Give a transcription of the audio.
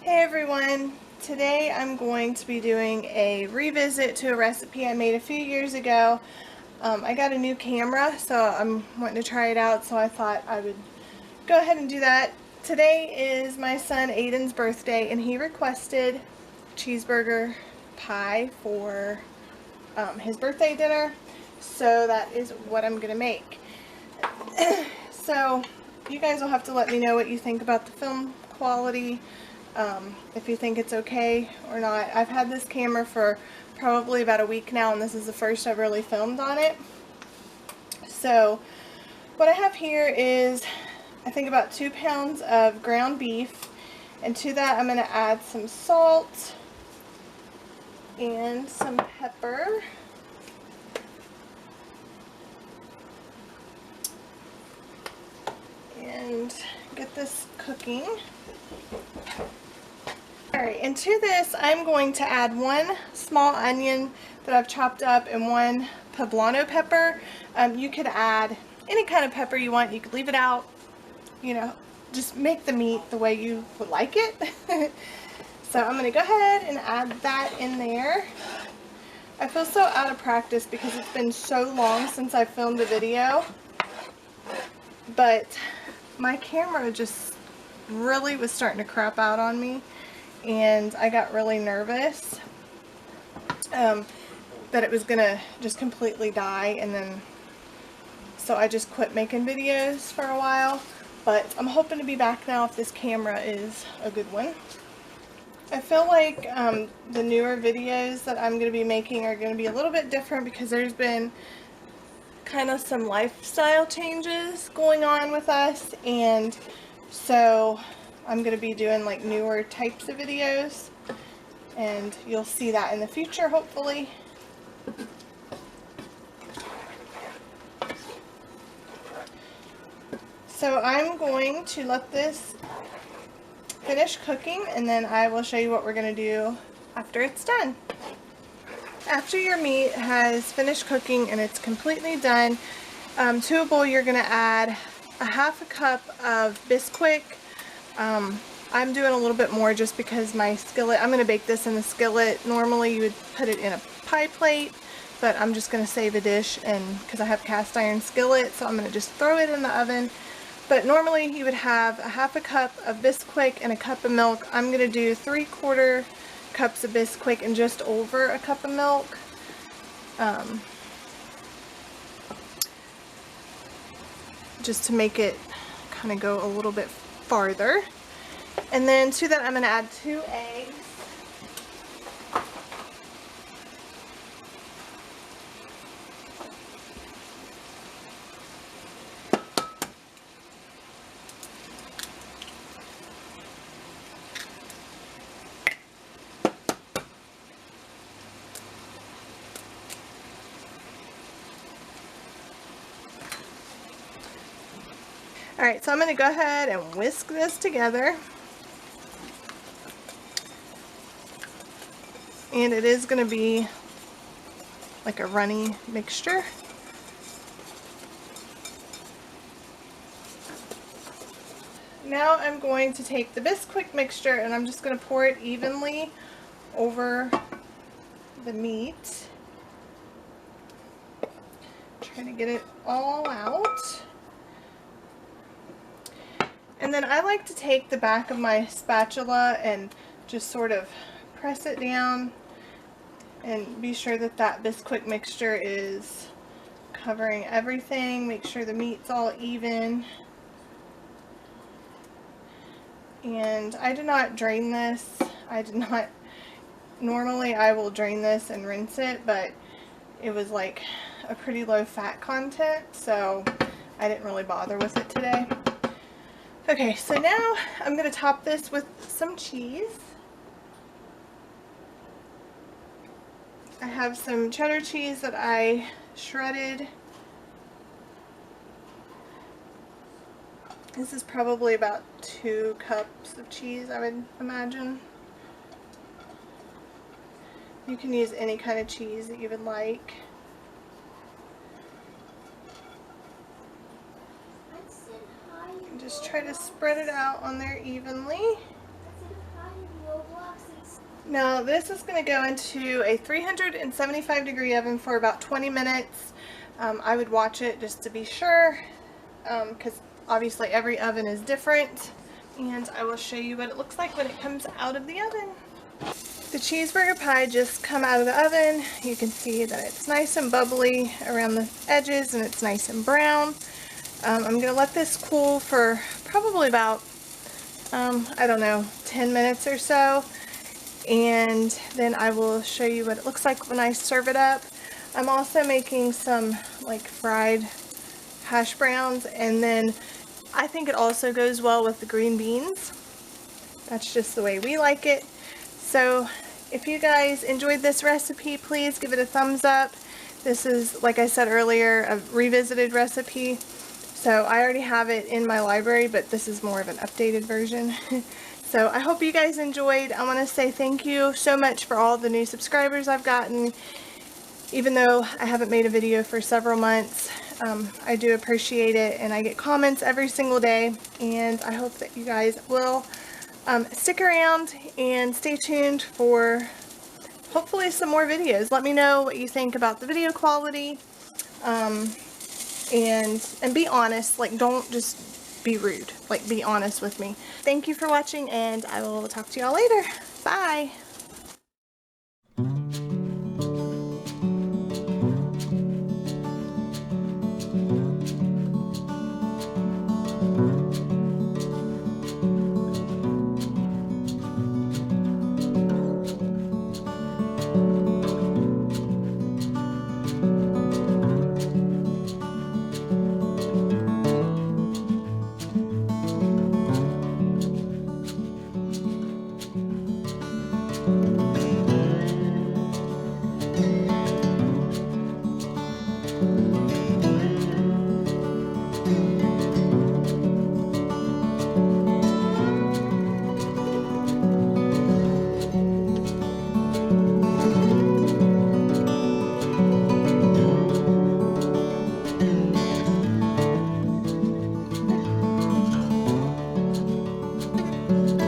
Hey everyone! Today I'm going to be doing a revisit to a recipe I made a few years ago. I got a new camera, so I'm wanting to try it out, so I thought I would go ahead and do that. Today is my son Aiden's birthday, and he requested cheeseburger pie for his birthday dinner, so that is what I'm going to make. So you guys will have to let me know what you think about the film quality, if you think it's okay or not. I've had this camera for probably about a week now, and this is the first I've really filmed on it. So what I have here is, I think, about 2 pounds of ground beef, and to that I'm going to add some salt and some pepper. And get this cooking. Alright, and to this I'm going to add 1 small onion that I've chopped up and 1 poblano pepper. You could add any kind of pepper you want. You could leave it out, you know, just make the meat the way you would like it. So I'm going to go ahead and add that in there. I feel so out of practice because it's been so long since I filmed a video, but my camera just really was starting to crap out on me, and I got really nervous that it was gonna just completely die, and then so I just quit making videos for a while. But I'm hoping to be back now if this camera is a good one. I feel like the newer videos that I'm going to be making are going to be a little bit different because there's been kind of some lifestyle changes going on with us, and so I'm going to be doing like newer types of videos, and you'll see that in the future, hopefully. So I'm going to let this finish cooking, and then I will show you what we're going to do after it's done. After your meat has finished cooking and it's completely done, to a bowl you're going to add a 1/2 cup of Bisquick. I'm doing a little bit more just because my skillet, I'm going to bake this in the skillet. Normally you would put it in a pie plate, but I'm just going to save a dish, and because I have cast iron skillet, so I'm going to just throw it in the oven. But normally you would have a 1/2 cup of Bisquick and a cup of milk. I'm going to do 3/4 cups of Bisquick and just over a cup of milk. Just to make it kind of go a little bit farther. And then to that I'm going to add 2 eggs. Alright, so I'm going to go ahead and whisk this together. And it is going to be like a runny mixture. Now I'm going to take the Bisquick mixture and I'm just going to pour it evenly over the meat. Trying to get it all out. And then I like to take the back of my spatula and just sort of press it down and be sure that that Bisquick mixture is covering everything. Make sure the meat's all even. And I did not drain this. Normally I will drain this and rinse it, but it was like a pretty low fat content, so I didn't really bother with it today. Okay, so now I'm going to top this with some cheese. I have some cheddar cheese that I shredded. This is probably about 2 cups of cheese, I would imagine. You can use any kind of cheese that you would like. And just try to spread it out on there evenly. Now this is going to go into a 375-degree oven for about 20 minutes. I would watch it just to be sure, because obviously every oven is different. And I will show you what it looks like when it comes out of the oven. The cheeseburger pie just come out of the oven. You can see that it's nice and bubbly around the edges and it's nice and brown. I'm going to let this cool for probably about, I don't know, 10 minutes or so. And then I will show you what it looks like when I serve it up. I'm also making some like fried hash browns, and then I think it also goes well with the green beans. That's just the way we like it. So if you guys enjoyed this recipe, please give it a thumbs up. This is, like I said earlier, a revisited recipe. So I already have it in my library, but this is more of an updated version. So I hope you guys enjoyed. I want to say thank you so much for all the new subscribers I've gotten. Even though I haven't made a video for several months, I do appreciate it, and I get comments every single day, and I hope that you guys will stick around and stay tuned for hopefully some more videos. Let me know what you think about the video quality, and be honest. Like, don't just be rude. Like, be honest with me. Thank you for watching, and I will talk to y'all later. Bye!